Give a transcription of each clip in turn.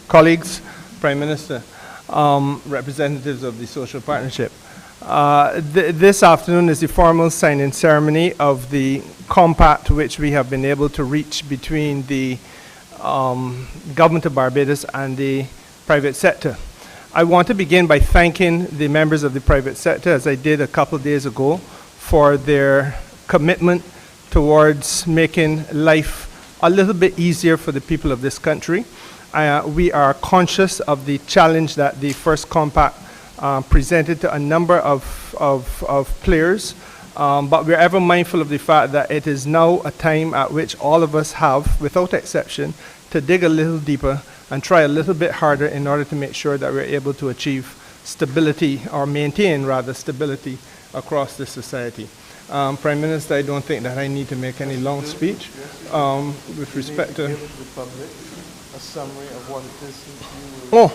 colleagues, Prime Minister, representatives of the social partnership. This afternoon is the formal signing ceremony of the compact which we have been able to reach between the government of Barbados and the private sector. I want to begin by thanking the members of the private sector, as I did a couple of days ago, for their commitment towards making life a little bit easier for the people of this country. We are conscious of the challenge that the first compact presented to a number of players, but we're ever mindful of the fact that it is now a time at which all of us have, without exception, to dig a little deeper and try a little bit harder in order to make sure that we're able to achieve stability, or maintain rather stability, across this society. Prime Minister, I don't think that I need to make any long speech with respect to... Give the public a summary of what it is that you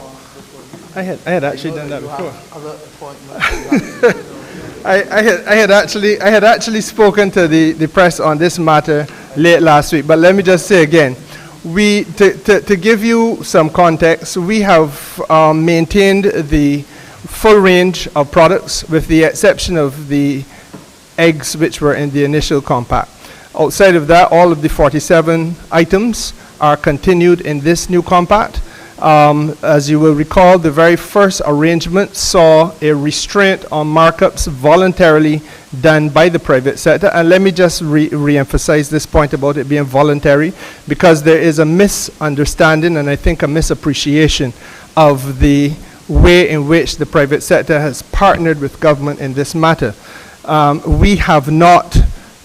I had actually done that before. Other appointments. I had actually spoken to the press on this matter late last week, but let me just say again, to give you some context, we have maintained the full range of products with the exception of the eggs which were in the initial compact. Outside of that, all of the 47 items are continued in this new compact. As you will recall, the very first arrangement saw a restraint on markups voluntarily done by the private sector. And let me just re-emphasize this point about it being voluntary, because there is a misunderstanding and I think a misappreciation of the way in which the private sector has partnered with government in this matter. We have not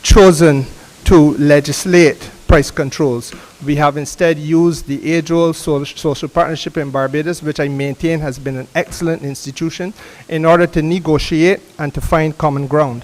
chosen to legislate price controls. We have instead used the age-old social partnership in Barbados, which I maintain has been an excellent institution, in order to negotiate and to find common ground.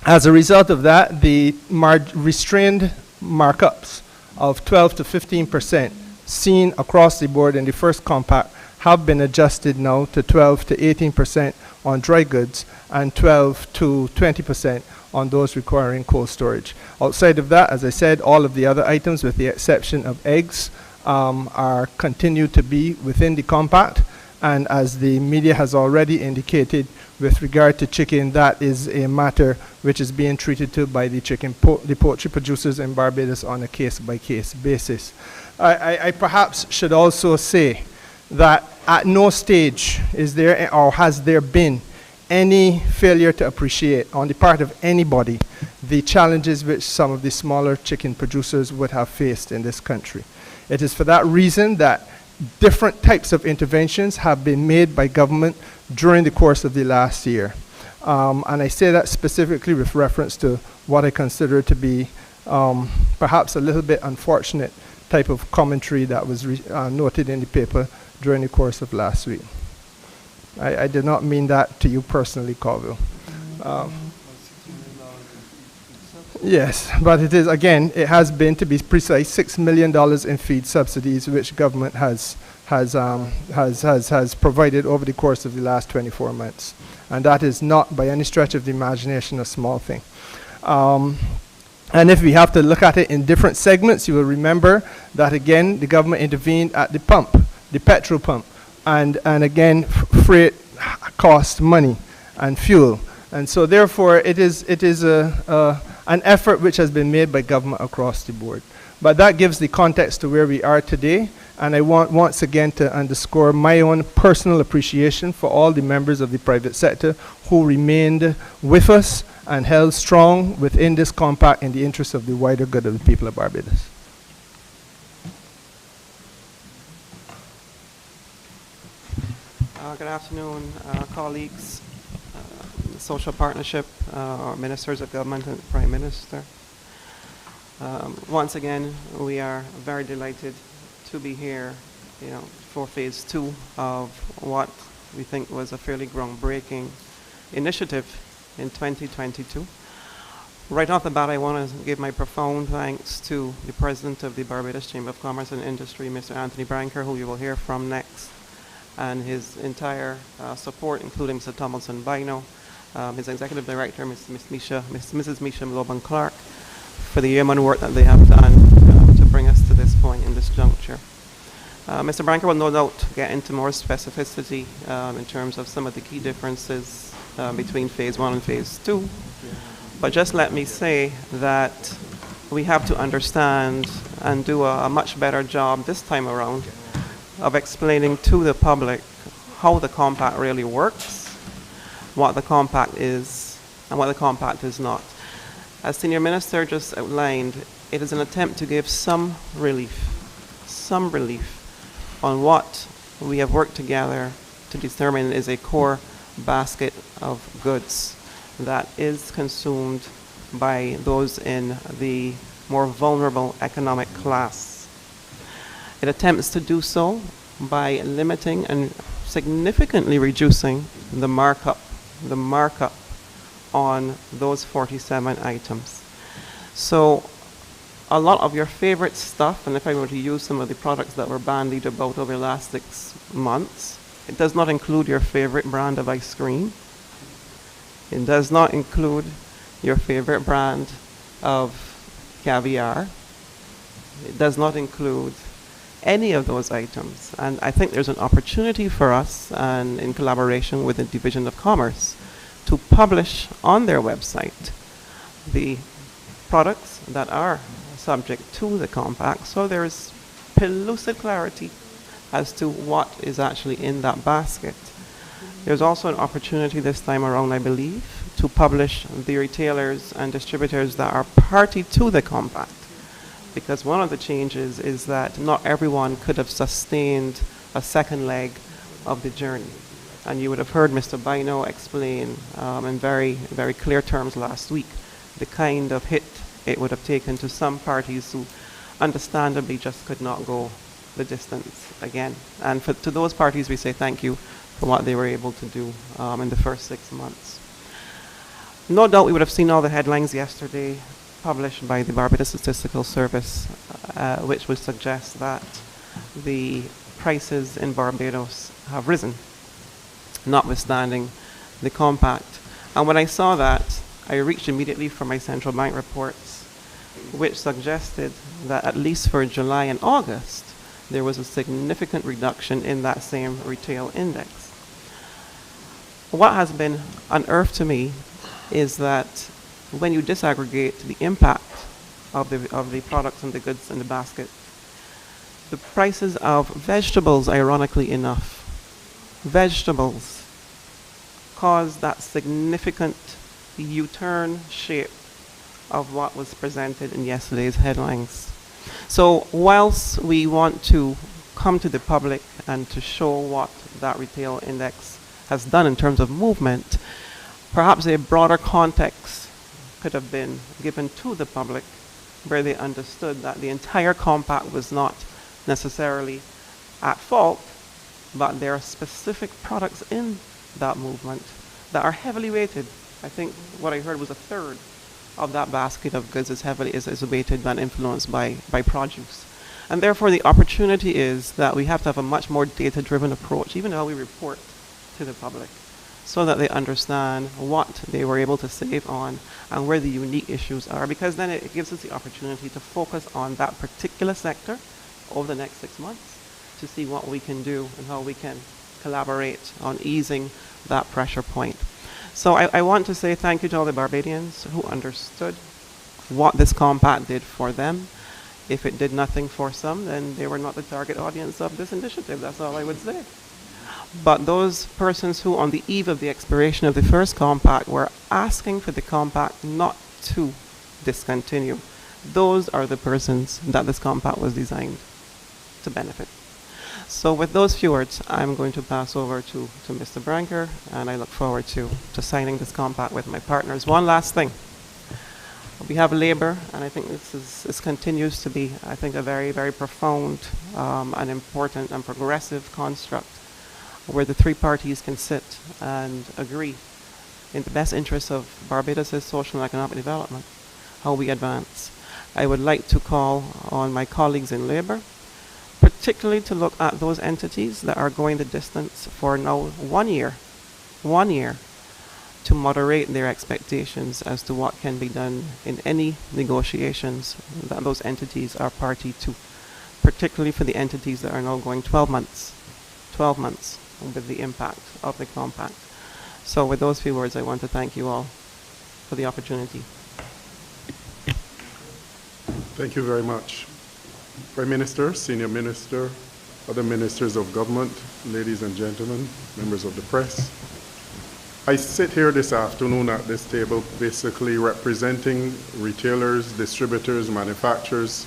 As a result of that, the restrained markups of 12 to 15% seen across the board in the first compact have been adjusted now to 12 to 18% on dry goods and 12 to 20% on those requiring cold storage. Outside of that, as I said, all of the other items, with the exception of eggs, are continued to be within the compact. And as the media has already indicated, with regard to chicken, that is a matter which is being treated to by the the poultry producers in Barbados on a case-by-case basis. I perhaps should also say that at no stage is there or has there been any failure to appreciate on the part of anybody the challenges which some of the smaller chicken producers would have faced in this country. It is for that reason that different types of interventions have been made by government during the course of the last year. And I say that specifically with reference to what I consider to be perhaps a little bit unfortunate type of commentary that was noted in the paper during the course of last week. I did not mean that to you personally, Colville. Yes, but it is, again, it has been, to be precise, $6 million in feed subsidies, which government has provided over the course of the last 24 months. And that is not, by any stretch of the imagination, a small thing. And if we have to look at it in different segments, you will remember that, again, the government intervened at the pump, the petrol pump. And again, freight cost money and fuel. And so therefore, it is an effort which has been made by government across the board. But that gives the context to where we are today. And I want once again to underscore my own personal appreciation for all the members of the private sector who remained with us and held strong within this compact in the interest of the wider good of the people of Barbados. Good afternoon, colleagues, social partnership, our ministers of government and Prime Minister. Once again, we are very delighted to be here, for phase 2 of what we think was a fairly groundbreaking initiative in 2022. Right off the bat, I want to give my profound thanks to the President of the Barbados Chamber of Commerce and Industry, Mr. Anthony Branker, who you will hear from next, and his entire support, including Mr. Tomlinson Bino, his Executive Director, Mrs. Misha Mloban-Clark, for the yeoman work that they have done to bring us to this point in this juncture. Mr. Branker will no doubt get into more specificity in terms of some of the key differences between Phase 1 and Phase 2. But just let me say that we have to understand and do a much better job this time around of explaining to the public how the compact really works, what the compact is, and what the compact is not. As Senior Minister just outlined, it is an attempt to give some relief on what we have worked together to determine is a core basket of goods that is consumed by those in the more vulnerable economic class. It attempts to do so by limiting and significantly reducing the markup on those 47 items. So a lot of your favorite stuff, and if I were to use some of the products that were bandied about over the last 6 months, it does not include your favorite brand of ice cream. It does not include your favorite brand of caviar. It does not include any of those items. And I think there's an opportunity for us, and in collaboration with the Division of Commerce, to publish on their website the products that are subject to the compact, so there is pellucid clarity as to what is actually in that basket. There's also an opportunity this time around, I believe, to publish the retailers and distributors that are party to the compact, because one of the changes is that not everyone could have sustained a second leg of the journey. And you would have heard Mr. Bino explain in very, very clear terms last week the kind of hit it would have taken to some parties who understandably just could not go the distance again. And to those parties we say thank you for what they were able to do in the first 6 months. No doubt we would have seen all the headlines yesterday published by the Barbados Statistical Service, which would suggest that the prices in Barbados have risen, notwithstanding the compact. And when I saw that, I reached immediately for my central bank reports, which suggested that at least for July and August, there was a significant reduction in that same retail index. What has been unearthed to me is that when you disaggregate the impact of the products and the goods in the basket, the prices of vegetables, ironically enough, vegetables caused that significant U-turn shape of what was presented in yesterday's headlines. So whilst we want to come to the public and to show what that retail index has done in terms of movement, perhaps a broader context could have been given to the public where they understood that the entire compact was not necessarily at fault, but there are specific products in that movement that are heavily weighted. I think what I heard was a third of that basket of goods is weighted and influenced by produce. And therefore the opportunity is that we have to have a much more data-driven approach, even how we report to the public, so that they understand what they were able to save on and where the unique issues are, because then it gives us the opportunity to focus on that particular sector over the next 6 months to see what we can do and how we can collaborate on easing that pressure point. So I want to say thank you to all the Barbadians who understood what this compact did for them. If it did nothing for some, then they were not the target audience of this initiative. That's all I would say. But those persons who on the eve of the expiration of the first compact were asking for the compact not to discontinue, those are the persons that this compact was designed to benefit. So with those few words, I'm going to pass over to Mr. Branker, and I look forward to signing this compact with my partners. One last thing. We have labor, and I think this continues to be, I think, a very, very profound and important and progressive construct where the three parties can sit and agree in the best interest of Barbados' social and economic development, how we advance. I would like to call on my colleagues in labor, particularly to look at those entities that are going the distance for now 1 year, to moderate their expectations as to what can be done in any negotiations that those entities are party to. particularly for the entities that are now going 12 months with the impact of the compact. So with those few words, I want to thank you all for the opportunity. Thank you very much. Prime Minister, Senior Minister, other ministers of government, ladies and gentlemen, members of the press. I sit here this afternoon at this table basically representing retailers, distributors, manufacturers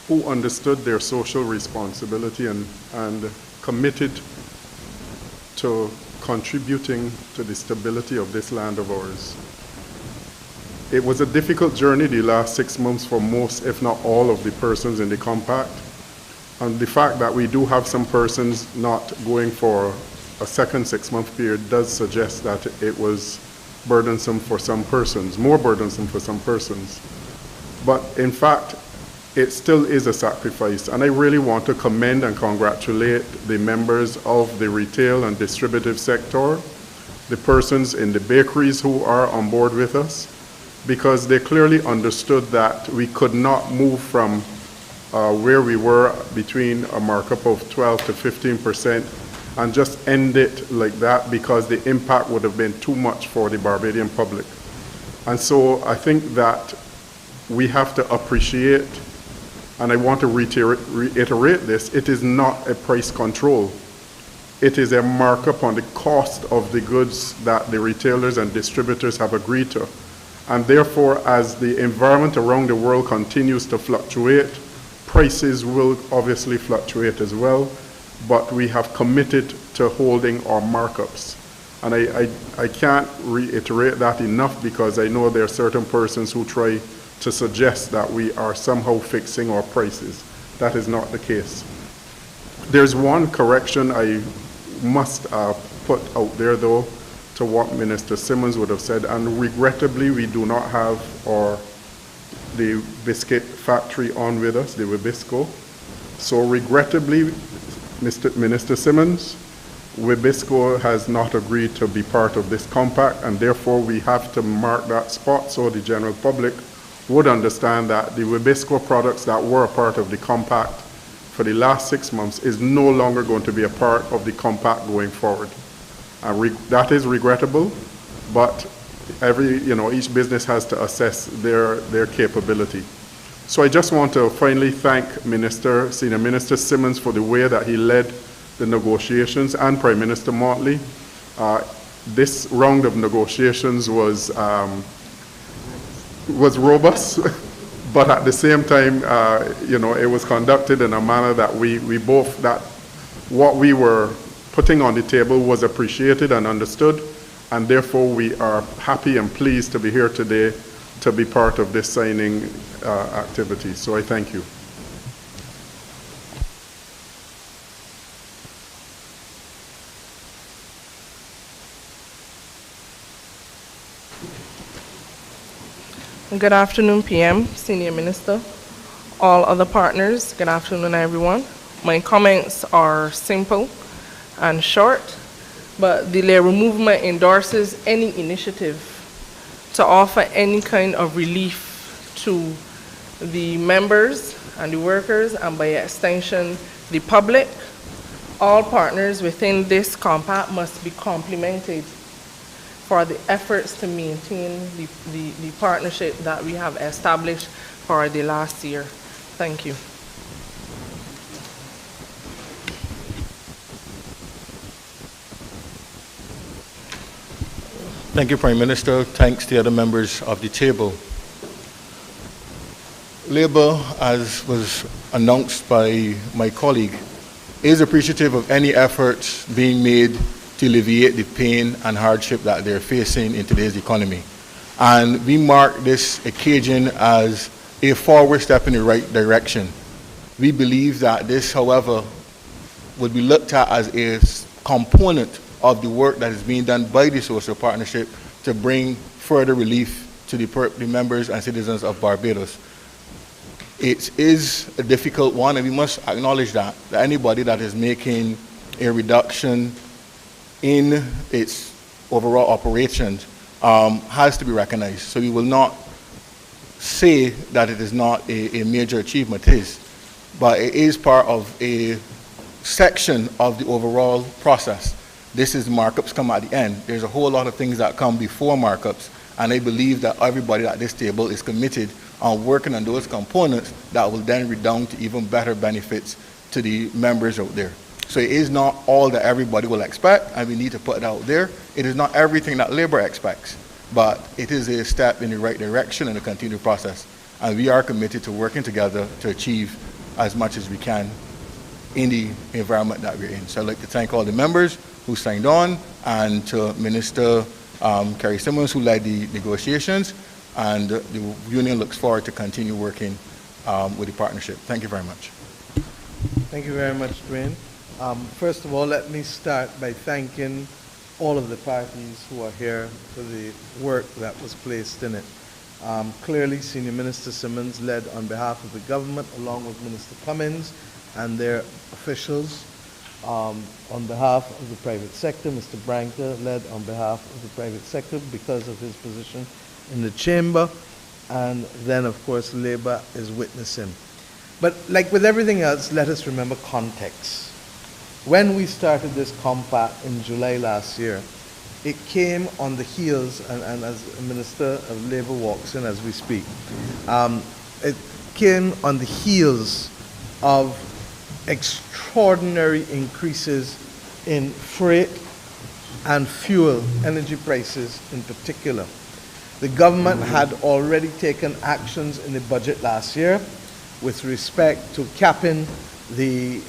who understood their social responsibility and committed to contributing to the stability of this land of ours. It was a difficult journey the last 6 months for most, if not all, of the persons in the compact. And the fact that we do have some persons not going for a second 6-month period does suggest that it was burdensome for some persons, more burdensome for some persons. But in fact, it still is a sacrifice. And I really want to commend and congratulate the members of the retail and distributive sector, the persons in the bakeries who are on board with us, because they clearly understood that we could not move from where we were between a markup of 12 to 15% and just end it like that, because the impact would have been too much for the Barbadian public. And so I think that we have to appreciate, and I want to reiterate this, it is not a price control. It is a markup on the cost of the goods that the retailers and distributors have agreed to. And therefore, as the environment around the world continues to fluctuate, prices will obviously fluctuate as well, but we have committed to holding our markups. And I can't reiterate that enough, because I know there are certain persons who try to suggest that we are somehow fixing our prices. That is not the case. There's one correction I must put out there, though, to what Minister Simmons would have said, and regrettably we do not have the biscuit factory on with us, the Wibisco. So regrettably, Minister Simmons, Wibisco has not agreed to be part of this compact, and therefore we have to mark that spot so the general public would understand that the Wibisco products that were a part of the compact for the last 6 months is no longer going to be a part of the compact going forward. That is regrettable, but each business has to assess their capability. So I just want to finally thank Senior Minister Simmons for the way that he led the negotiations, and Prime Minister Motley. This round of negotiations was robust, but at the same time, it was conducted in a manner that that what we were putting on the table was appreciated and understood, and therefore we are happy and pleased to be here today to be part of this signing activity. So I thank you. Good afternoon, PM, Senior Minister, all other partners. Good afternoon, everyone. My comments are simple and short, but the labour movement endorses any initiative to offer any kind of relief to the members and the workers, and by extension, the public. All partners within this compact must be complimented for the efforts to maintain the partnership that we have established for the last year. Thank you. Thank you, Prime Minister. Thanks to the other members of the table. Labour, as was announced by my colleague, is appreciative of any efforts being made to alleviate the pain and hardship that they're facing in today's economy. And we mark this occasion as a forward step in the right direction. We believe that this, however, would be looked at as a component of the work that is being done by the social partnership to bring further relief to the members and citizens of Barbados. It is a difficult one, and we must acknowledge that anybody that is making a reduction in its overall operations has to be recognized. So we will not say that it is not a major achievement. It is. but it is part of a section of the overall process. This is markups come at the end. There's a whole lot of things that come before markups, and I believe that everybody at this table is committed on working on those components that will then redound to even better benefits to the members out there. So it is not all that everybody will expect, and we need to put it out there. It is not everything that labor expects, but it is a step in the right direction in the continued process. And we are committed to working together to achieve as much as we can in the environment that we're in. So I'd like to thank all the members who signed on, and to Minister Kerry Simmons, who led the negotiations, and the union looks forward to continue working with the partnership. Thank you very much. Thank you very much, Dwayne. First of all, let me start by thanking all of the parties who are here for the work that was placed in it. Clearly, Senior Minister Simmons led on behalf of the government, along with Minister Cummins and their officials. On behalf of the private sector, Mr. Branca led on behalf of the private sector because of his position in the chamber, and then of course Labour is witnessing. But like with everything else, let us remember context. When we started this compact in July last year, it came on the heels, and as the Minister of Labour walks in as we speak, it came on the heels of extraordinary increases in freight and fuel, energy prices in particular. The government had already taken actions in the budget last year with respect to capping the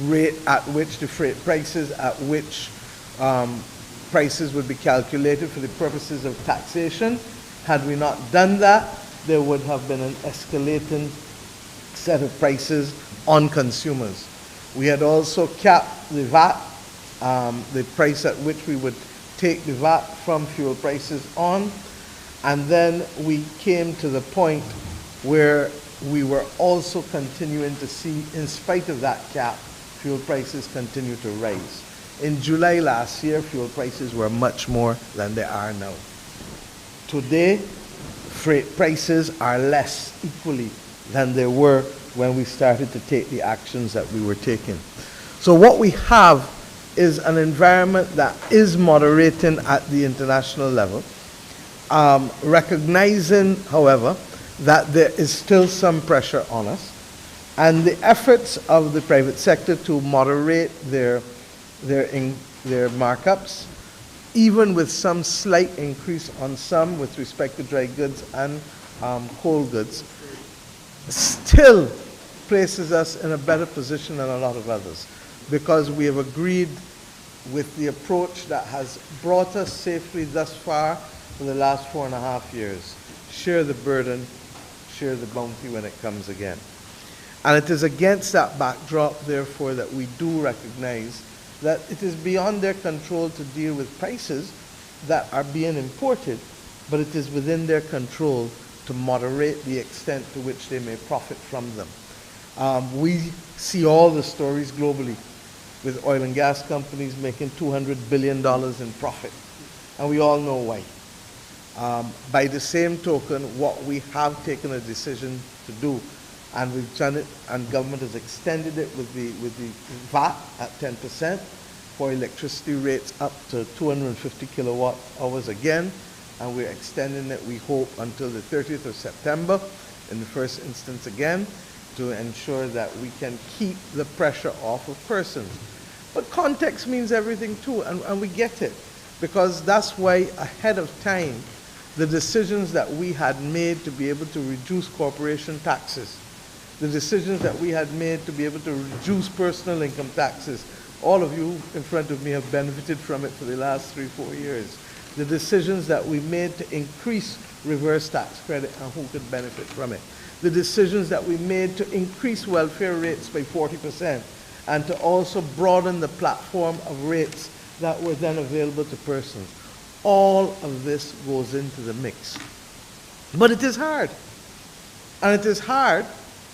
rate at which the freight prices, at which prices would be calculated for the purposes of taxation. Had we not done that, there would have been an escalating set of prices on consumers. We had also capped the VAT, the price at which we would take the VAT from fuel prices on, and then we came to the point where we were also continuing to see, in spite of that cap, fuel prices continue to rise. In July last year, fuel prices were much more than they are now. Today, freight prices are less equally than they were when we started to take the actions that we were taking. So what we have is an environment that is moderating at the international level, recognizing, however, that there is still some pressure on us, and the efforts of the private sector to moderate their markups, even with some slight increase on some with respect to dry goods and cold goods, still places us in a better position than a lot of others, because we have agreed with the approach that has brought us safely thus far for the last 4.5 years. Share the burden, share the bounty when it comes again. And it is against that backdrop, therefore, that we do recognize that it is beyond their control to deal with prices that are being imported, but it is within their control to moderate the extent to which they may profit from them. We see all the stories globally with oil and gas companies making $200 billion in profit, and we all know why. By the same token, what we have taken a decision to do, and we've done it, and government has extended it with the VAT at 10% for electricity rates up to 250 kilowatt hours again, and we're extending it, we hope, until the 30th of September in the first instance again, to ensure that we can keep the pressure off of persons. But context means everything too, and we get it, because that's why ahead of time, the decisions that we had made to be able to reduce corporation taxes, the decisions that we had made to be able to reduce personal income taxes, all of you in front of me have benefited from it for the last 3-4 years. The decisions that we made to increase reverse tax credit and who could benefit from it. The decisions that we made to increase welfare rates by 40% and to also broaden the platform of rates that were then available to persons. All of this goes into the mix. But it is hard. And it is hard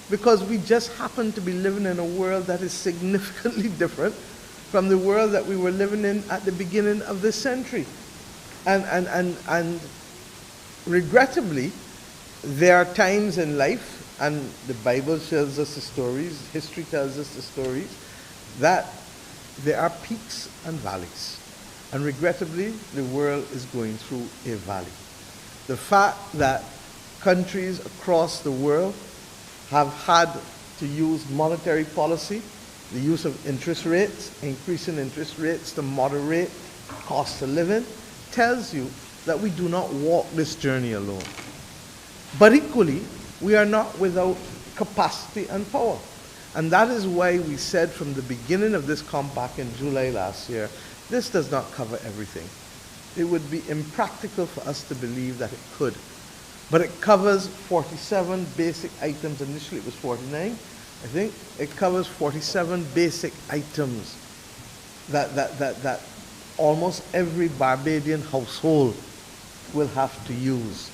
because we just happen to be living in a world that is significantly different from the world that we were living in at the beginning of this century. And regrettably, there are times in life and the Bible tells us the stories, history tells us the stories, that there are peaks and valleys. And regrettably, the world is going through a valley. The fact that countries across the world have had to use monetary policy, the use of interest rates, increasing interest rates to moderate cost of living, tells you that we do not walk this journey alone. But equally, we are not without capacity and power. And that is why we said from the beginning of this compact in July last year, this does not cover everything. It would be impractical for us to believe that it could. But it covers 47 basic items. Initially it was 49, I think. It covers 47 basic items that almost every Barbadian household will have to use.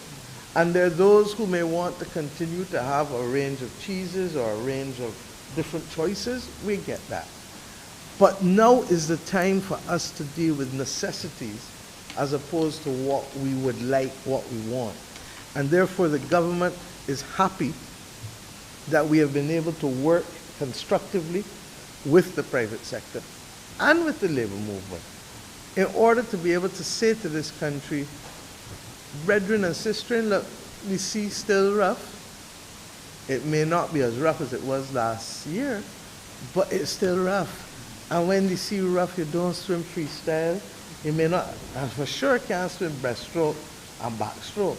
And there are those who may want to continue to have a range of cheeses or a range of different choices. We get that. But now is the time for us to deal with necessities as opposed to what we would like, what we want. And therefore the government is happy that we have been able to work constructively with the private sector and with the labor movement in order to be able to say to this country, brethren and sistren, look, we see still rough. It may not be as rough as it was last year, but it's still rough. And when you see rough, you don't swim freestyle. You may not, and for sure can't swim breaststroke and backstroke.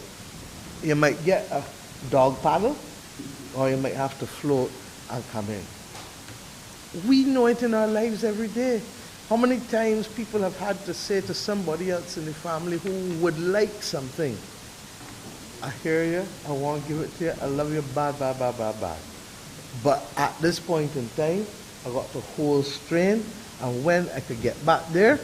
You might get a dog paddle, or you might have to float and come in. We know it in our lives every day. How many times people have had to say to somebody else in the family who would like something, I hear you, I want to give it to you, I love you, bad, bad, bad, bad, bad. But at this point in time, I got to hold strain, and when I could get back there,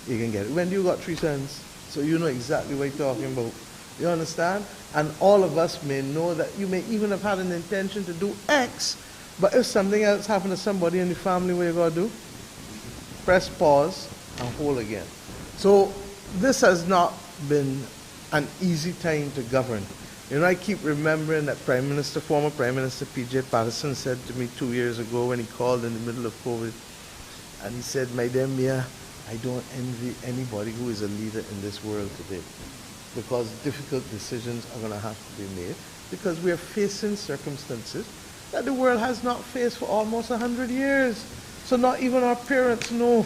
you can get it. When you got 3 sons, so you know exactly what you're talking about. You understand? And all of us may know that you may even have had an intention to do X, but if something else happened to somebody in the family, what you got to do? Press pause and hold again. So this has not been an easy time to govern. You know, I keep remembering that former Prime Minister P.J. Patterson said to me 2 years ago when he called in the middle of COVID, and he said, my dear Mia, I don't envy anybody who is a leader in this world today, because difficult decisions are going to have to be made, because we are facing circumstances that the world has not faced for almost 100 years. So not even our parents know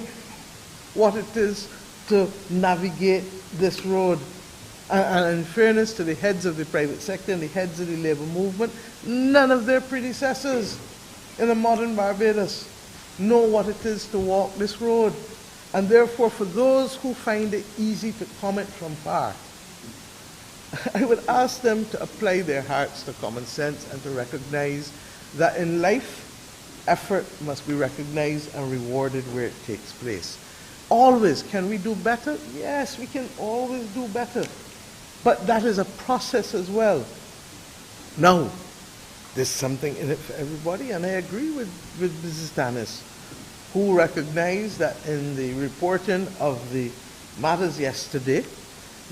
what it is to navigate this road. And in fairness to the heads of the private sector and the heads of the labor movement, none of their predecessors in a modern Barbados know what it is to walk this road. And therefore, for those who find it easy to comment from far, I would ask them to apply their hearts to common sense and to recognize that in life, effort must be recognized and rewarded where it takes place. Always, can we do better? Yes, we can always do better. But that is a process as well. Now, there's something in it for everybody, and I agree with Mrs. Tanis, who recognized that in the reporting of the matters yesterday,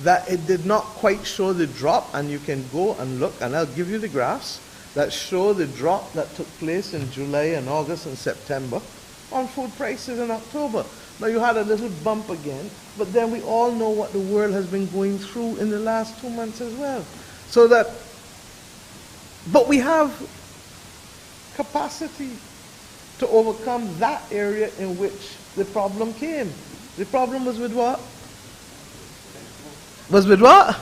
that it did not quite show the drop, and you can go and look, and I'll give you the graphs that show the drop that took place in July and August and September on food prices in October. Now you had a little bump again, but then we all know what the world has been going through in the last 2 months as well. So that, but we have capacity to overcome that area in which the problem came. The problem was with what? Was with what?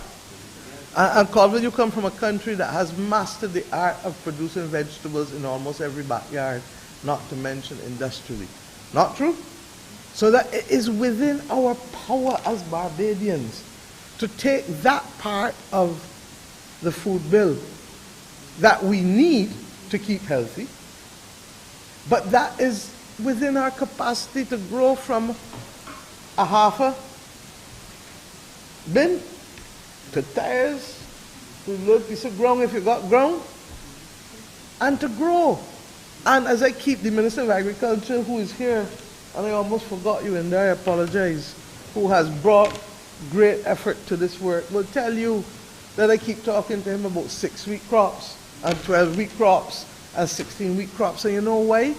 And Colvin, you come from a country that has mastered the art of producing vegetables in almost every backyard, not to mention industrially. Not true? So that it is within our power as Barbadians to take that part of the food bill that we need to keep healthy, but that is within our capacity to grow from a half a bin to tires, to a little piece of ground if you got ground, and to grow. And as I keep the Minister of Agriculture, who is here, and I almost forgot you in there, I apologize, who has brought great effort to this work, will tell you that I keep talking to him about 6-week crops. and 12-week crops and 16-week crops. And you know why?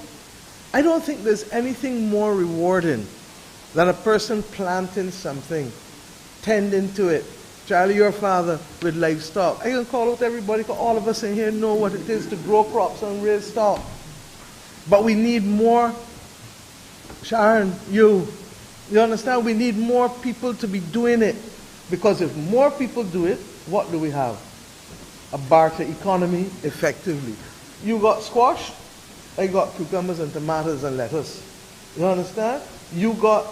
I don't think there's anything more rewarding than a person planting something, tending to it. Charlie, your father with livestock. I can call out everybody, because all of us in here know what it is to grow crops and raise stock. But we need more, Sharon, you understand? We need more people to be doing it. Because if more people do it, what do we have? A barter economy, effectively. You got squash, I got cucumbers and tomatoes and lettuce. You understand? You got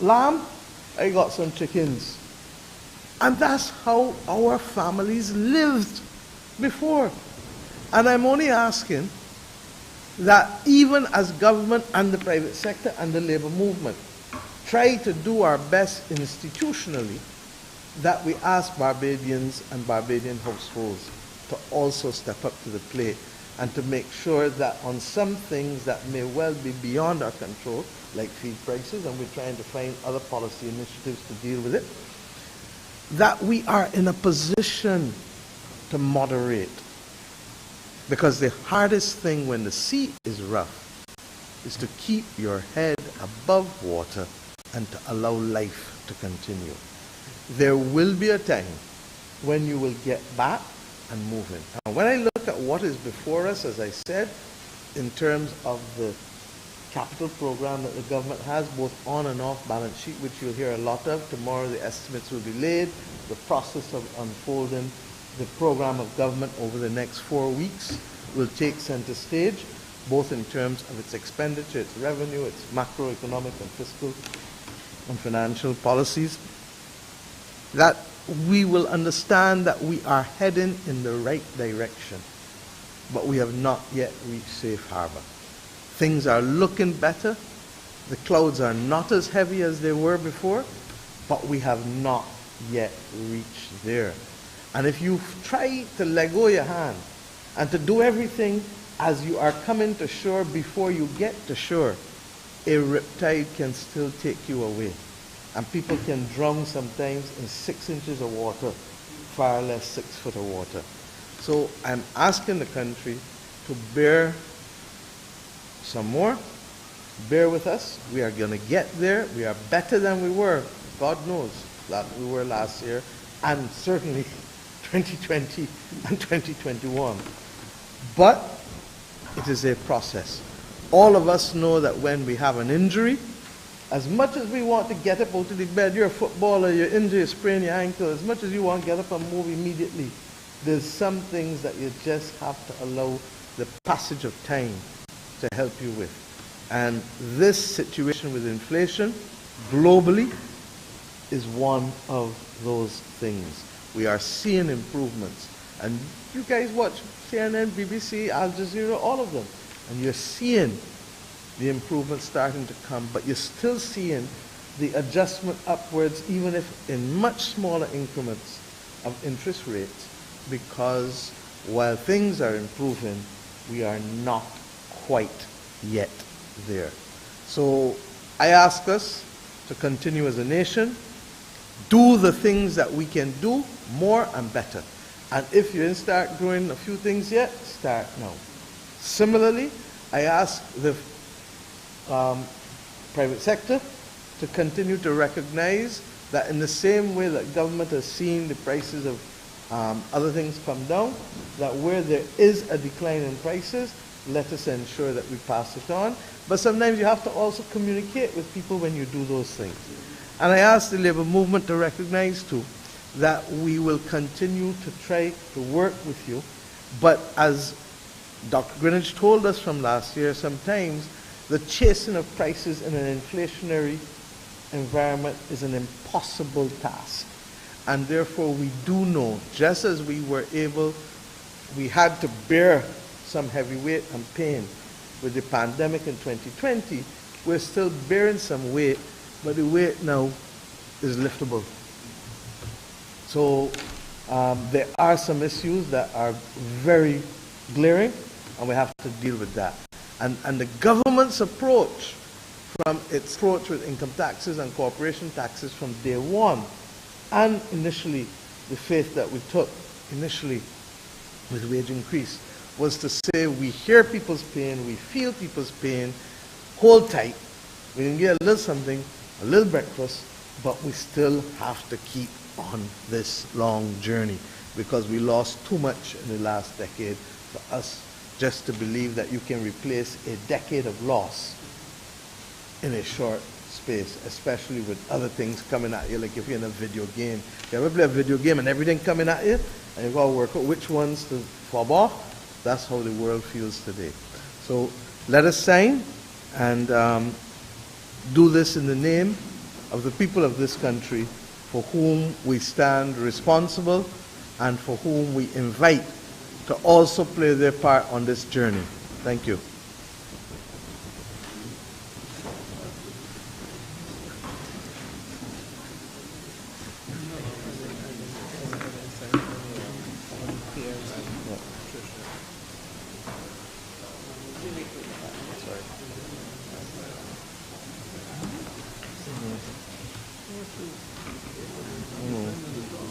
lamb, I got some chickens. And that's how our families lived before. And I'm only asking that even as government and the private sector and the labor movement try to do our best institutionally, that we ask Barbadians and Barbadian households to also step up to the plate and to make sure that on some things that may well be beyond our control, like feed prices, and we're trying to find other policy initiatives to deal with it, that we are in a position to moderate. Because the hardest thing when the sea is rough is to keep your head above water and to allow life to continue. There will be a time when you will get back and moving. And when I look at what is before us, as I said, in terms of the capital program that the government has, both on and off balance sheet, which you'll hear a lot of. Tomorrow the estimates will be laid. The process of unfolding the program of government over the next 4 weeks will take center stage, both in terms of its expenditure, its revenue, its macroeconomic and fiscal and financial policies, that we will understand that we are heading in the right direction, but we have not yet reached safe harbor. Things are looking better. The clouds are not as heavy as they were before, but we have not yet reached there. And if you try to let go your hand and to do everything as you are coming to shore before you get to shore, a riptide can still take you away. And people can drown sometimes in 6 inches of water, far less 6 foot of water. So I'm asking the country to bear some more. Bear with us. We are going to get there. We are better than we were, God knows, that we were last year, and certainly 2020 and 2021. But it is a process. All of us know that when we have an injury, as much as we want to get up out of the bed, you're a footballer, you're injured, you sprain your ankle, as much as you want to get up and move immediately, there's some things that you just have to allow the passage of time to help you with. And this situation with inflation, globally, is one of those things. We are seeing improvements. And you guys watch CNN, BBC, Al Jazeera, all of them. And you're seeing the improvements starting to come, but you're still seeing the adjustment upwards, even if in much smaller increments of interest rates, because while things are improving, we are not quite yet there. So I ask us to continue as a nation, do the things that we can do more and better. And if you didn't start growing a few things yet, start now. Similarly, I ask the private sector to continue to recognize that in the same way that government has seen the prices of other things come down, that where there is a decline in prices, let us ensure that we pass it on. But sometimes you have to also communicate with people when you do those things. And I ask the labor movement to recognize too that we will continue to try to work with you. But as Dr. Greenwich told us from last year, sometimes the chasing of prices in an inflationary environment is an impossible task. And therefore we do know, just as we had to bear some heavy weight and pain with the pandemic in 2020, we're still bearing some weight, but the weight now is liftable. So there are some issues that are very glaring, and we have to deal with that. And the government's approach, from its approach with income taxes and corporation taxes from day one, and initially the faith that we took initially with wage increase was to say we hear people's pain, we feel people's pain, hold tight, we can get a little something, a little breakfast, but we still have to keep on this long journey because we lost too much in the last decade for us just to believe that you can replace a decade of loss in a short space, especially with other things coming at you. Like if you're in a video game, you ever play a video game and everything coming at you, and you gotta work out which ones to fob off? That's how the world feels today. So let us sign and do this in the name of the people of this country for whom we stand responsible and for whom we invite to also play their part on this journey. Thank you.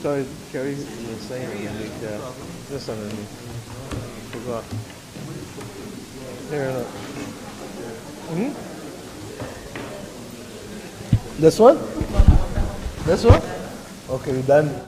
Sorry, Kerry, you were saying underneath there. This underneath. Forgot. Here, look. This one? This one? Okay, we're done.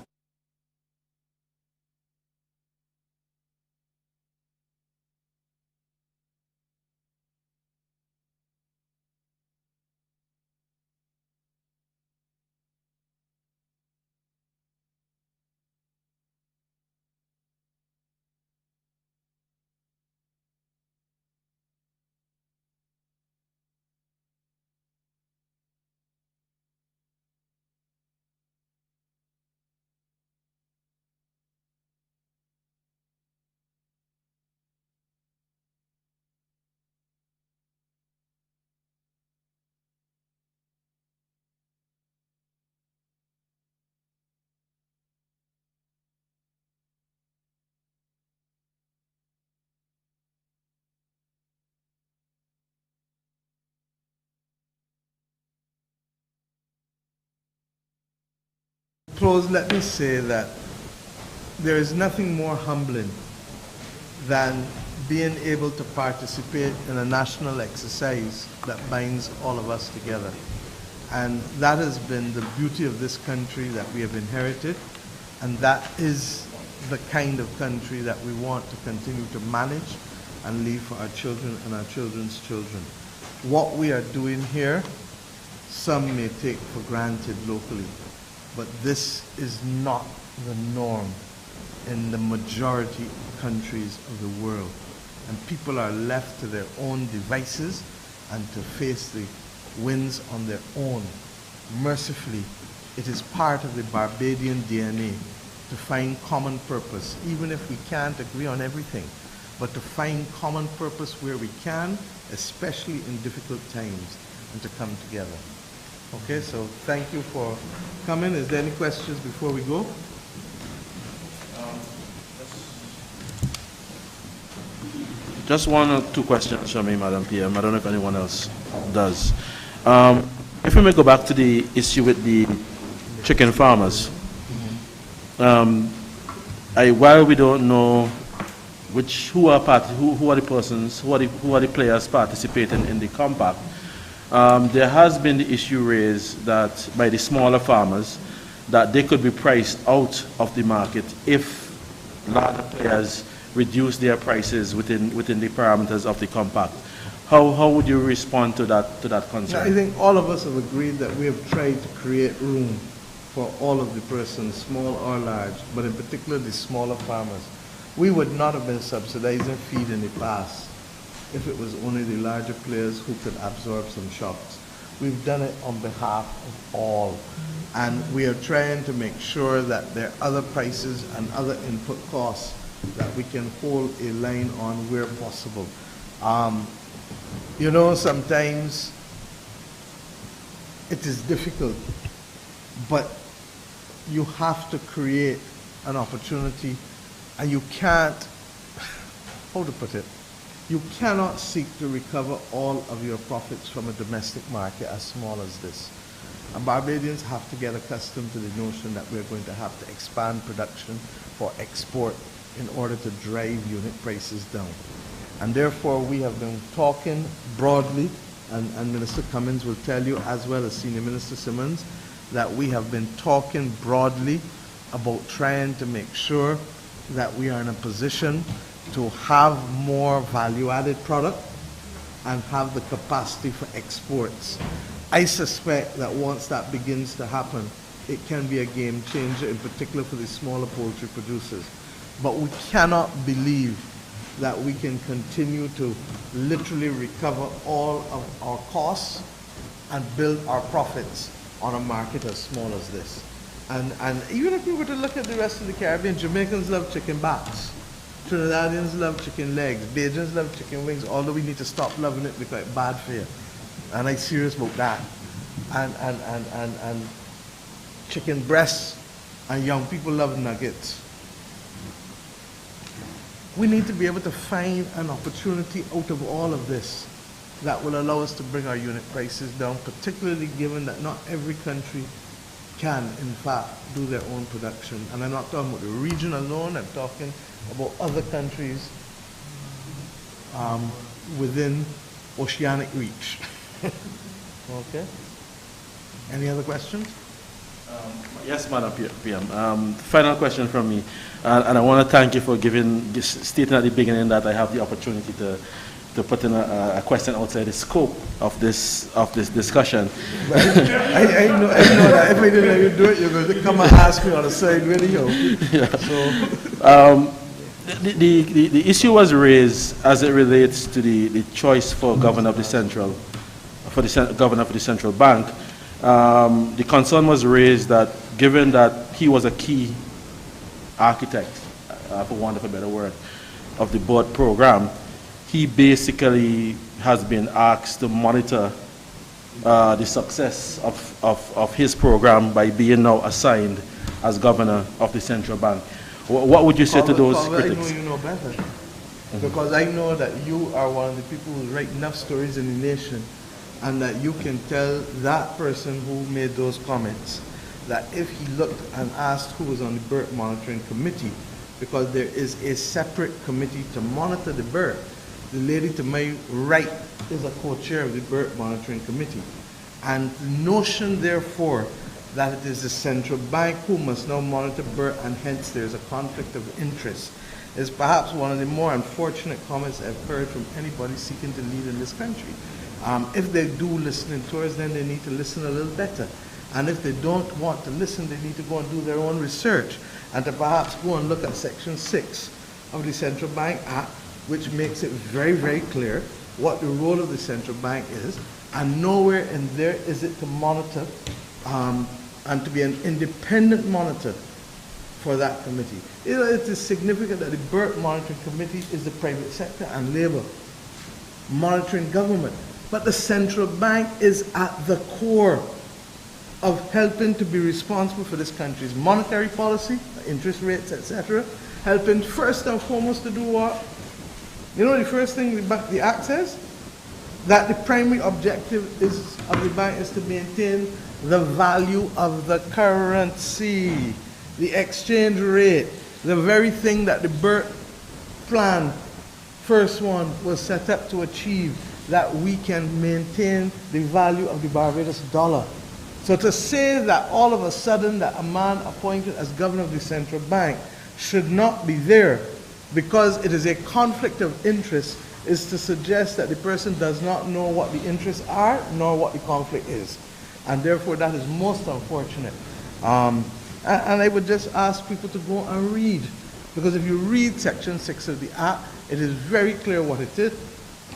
Close, let me say that there is nothing more humbling than being able to participate in a national exercise that binds all of us together. And that has been the beauty of this country that we have inherited, and that is the kind of country that we want to continue to manage and leave for our children and our children's children. What we are doing here, some may take for granted locally, but this is not the norm in the majority of countries of the world. And people are left to their own devices and to face the winds on their own. Mercifully, it is part of the Barbadian DNA to find common purpose, even if we can't agree on everything, but to find common purpose where we can, especially in difficult times, and to come together. Okay, so thank you for coming. Is there any questions before we go? Just one or two questions from me, Madam PM. I don't know if anyone else does. If we may go back to the issue with the chicken farmers, while we don't know who are the persons, who are the players participating in the compact, there has been the issue raised that by the smaller farmers that they could be priced out of the market if larger players reduce their prices within the parameters of the compact. How would you respond to that concern? I think all of us have agreed that we have tried to create room for all of the persons, small or large, but in particular the smaller farmers. We would not have been subsidizing feed in the past if it was only the larger players who could absorb some shocks. We've done it on behalf of all. And we are trying to make sure that there are other prices and other input costs that we can hold a line on where possible. You know, sometimes it is difficult, but you have to create an opportunity, and you can't, how to put it, you cannot seek to recover all of your profits from a domestic market as small as this. And Barbadians have to get accustomed to the notion that we're going to have to expand production for export in order to drive unit prices down. And therefore, we have been talking broadly, and Minister Cummins will tell you, as well as Senior Minister Simmons, that we have been talking broadly about trying to make sure that we are in a position to have more value-added product and have the capacity for exports. I suspect that once that begins to happen, it can be a game changer, in particular for the smaller poultry producers. But we cannot believe that we can continue to literally recover all of our costs and build our profits on a market as small as this. And even if we were to look at the rest of the Caribbean, Jamaicans love chicken backs, Trinidadians love chicken legs, Bajans love chicken wings, although we need to stop loving it because it's bad for you. And I'm serious about that. And chicken breasts, and young people love nuggets. We need to be able to find an opportunity out of all of this that will allow us to bring our unit prices down, particularly given that not every country can, in fact, do their own production. And I'm not talking about the region alone, I'm talking about other countries within oceanic reach. Okay? Any other questions? Yes, Madam PM. Final question from me, and I want to thank you for stating at the beginning that I have the opportunity to put in a question outside the scope of this discussion. I know that if I didn't let you do it, you're going to come and ask me on the side video. Yeah. So, the issue was raised as it relates to the choice for governor of the central bank. The concern was raised that given that he was a key architect, for want of a better word, of the board program, he basically has been asked to monitor the success of his program by being now assigned as governor of the central bank. What would you say to those critics? I know you know better. Because I know that you are one of the people who write enough stories in the nation, and that you can tell that person who made those comments that if he looked and asked who was on the bird monitoring committee, because there is a separate committee to monitor the bird. The lady to my right is a co-chair of the bird monitoring committee. And the notion, therefore, that it is the central bank who must now monitor bird, and hence there is a conflict of interest, is perhaps one of the more unfortunate comments I've heard from anybody seeking to lead in this country. If they do listening to us, then they need to listen a little better. And if they don't want to listen, they need to go and do their own research and to perhaps go and look at Section 6 of the Central Bank Act, which makes it very, very clear what the role of the central bank is, and nowhere in there is it to monitor and to be an independent monitor for that committee. It is significant that the Bird Monitoring Committee is the private sector and labor monitoring government. But the central bank is at the core of helping to be responsible for this country's monetary policy, interest rates, etc. Helping first and foremost to do what? You know the first thing the Act says? That the primary objective of the bank is to maintain the value of the currency, the exchange rate, the very thing that the Burt plan, first one, was set up to achieve, that we can maintain the value of the Barbados dollar. So to say that all of a sudden that a man appointed as governor of the central bank should not be there because it is a conflict of interest is to suggest that the person does not know what the interests are nor what the conflict is. And therefore that is most unfortunate. And I would just ask people to go and read, because if you read Section 6 of the Act, it is very clear what it is.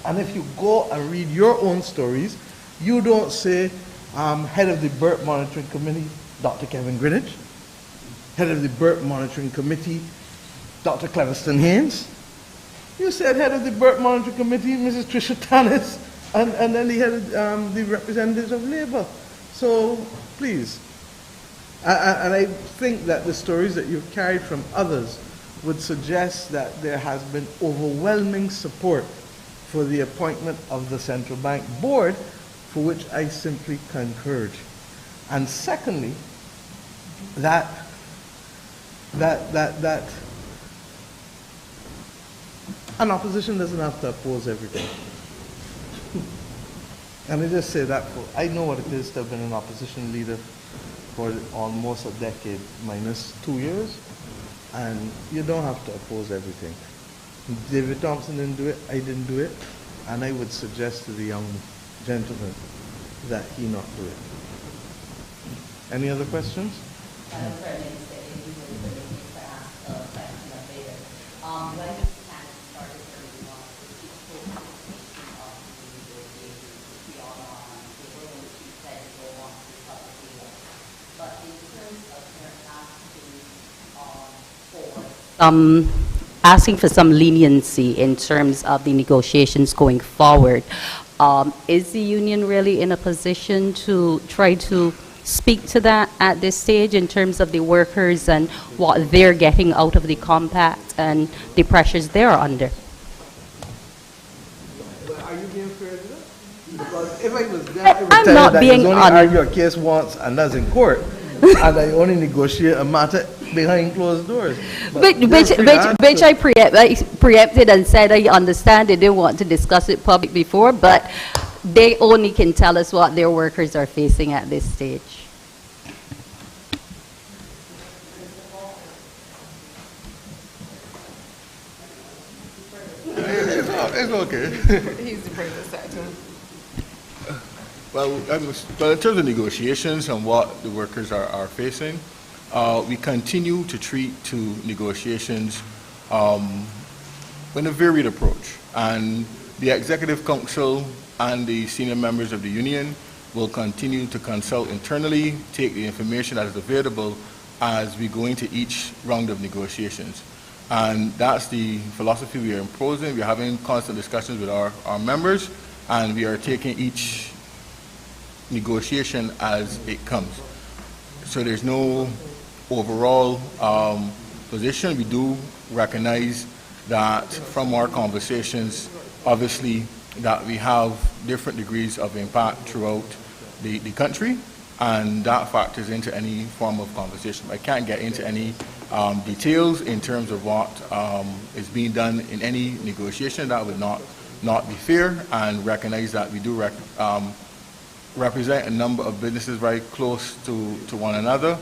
And if you go and read your own stories, you don't say, head of the Burt Monitoring Committee, Dr. Kevin Greenwich, head of the Burt Monitoring Committee, Dr. Cleverston Haynes. You said head of the Burt Monitoring Committee, Mrs. Tricia Tannis, and then the head of the representatives of Labour. So, please. And I think that the stories that you've carried from others would suggest that there has been overwhelming support for the appointment of the Central Bank Board, for which I simply concurred. And secondly, that An opposition doesn't have to oppose everything. And I just say that I know what it is to have been an opposition leader for almost a decade, minus 2 years, and you don't have to oppose everything. David Thompson didn't do it, I didn't do it, and I would suggest to the young gentleman that he not do it. Any other questions? Madam Prime Minister, if you would permit me to ask a question of later. When this campaign started early on, the peaceful participation of the negotiators, which we all know on the table, in which you said you will want to publicly launch. But in terms of your asking for some leniency in terms of the negotiations going forward, is the union really in a position to try to speak to that at this stage in terms of the workers and what they're getting out of the compact and the pressures they're under? But are you being fair to that? Because if I was there, I would I'm tell not you that being you only argue a case once and that's in court. And I only negotiate a matter behind closed doors. Which I preempted and said I understand they didn't want to discuss it public before, but they only can tell us what their workers are facing at this stage. It's okay. He's the private sector. Well, in terms of negotiations and what the workers are facing, we continue to treat to negotiations with a varied approach. And the Executive Council and the senior members of the union will continue to consult internally, take the information that is available as we go into each round of negotiations. And that's the philosophy we are imposing. We are having constant discussions with our members, and we are taking each negotiation as it comes. So there's no overall position. We do recognize that from our conversations, obviously, that we have different degrees of impact throughout the country, and that factors into any form of conversation. I can't get into any details in terms of what is being done in any negotiation. That would not be fair, and recognize that we do represent a number of businesses very close to one another.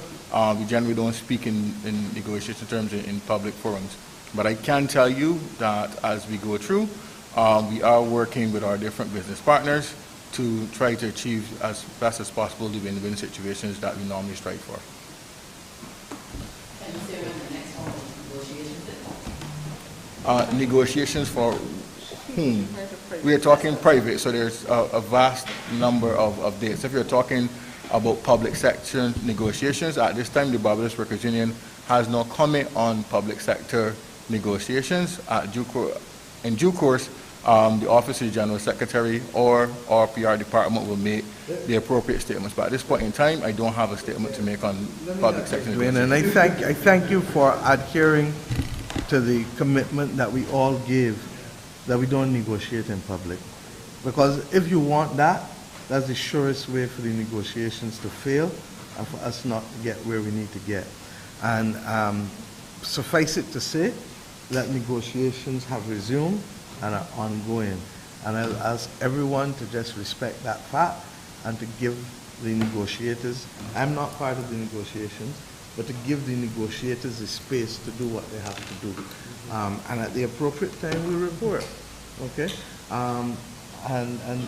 We generally don't speak in negotiation terms in public forums. But I can tell you that as we go through, we are working with our different business partners to try to achieve as best as possible the win-win situations that we normally strive for. Can you say when the next round of negotiations is? Negotiations for whom? We are talking private, so there's a vast number of dates. If you're talking about public sector negotiations, at this time the Barbados Workers Union has no comment on public sector negotiations. In due course, the Office of the General Secretary or our PR department will make the appropriate statements. But at this point in time, I don't have a statement to make on public sector negotiations. And I thank you for adhering to the commitment that we all gave, that we don't negotiate in public. Because if you want that, that's the surest way for the negotiations to fail and for us not to get where we need to get. And suffice it to say that negotiations have resumed and are ongoing. And I'll ask everyone to just respect that fact and to give the negotiators, I'm not part of the negotiations, but to give the negotiators the space to do what they have to do. And at the appropriate time, we report, okay? And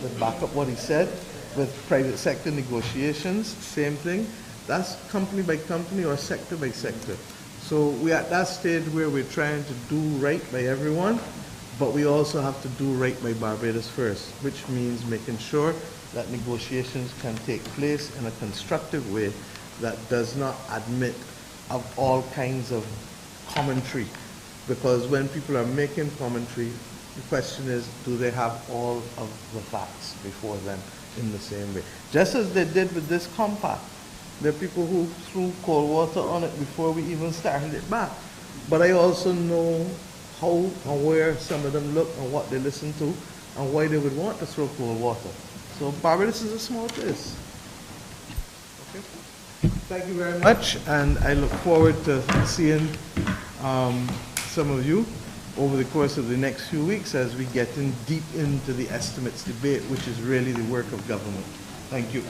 to back up what he said, with private sector negotiations, same thing. That's company by company or sector by sector. So we're at that stage where we're trying to do right by everyone, but we also have to do right by Barbados first, which means making sure that negotiations can take place in a constructive way that does not admit of all kinds of commentary. Because when people are making commentary, the question is, do they have all of the facts before them in the same way? Just as they did with this compact. There are people who threw cold water on it before we even started it back. But I also know how and where some of them look and what they listen to and why they would want to throw cold water. So Barbados is a small place. Okay. Thank you very much, and I look forward to seeing some of you over the course of the next few weeks as we get in deep into the estimates debate, which is really the work of government. Thank you.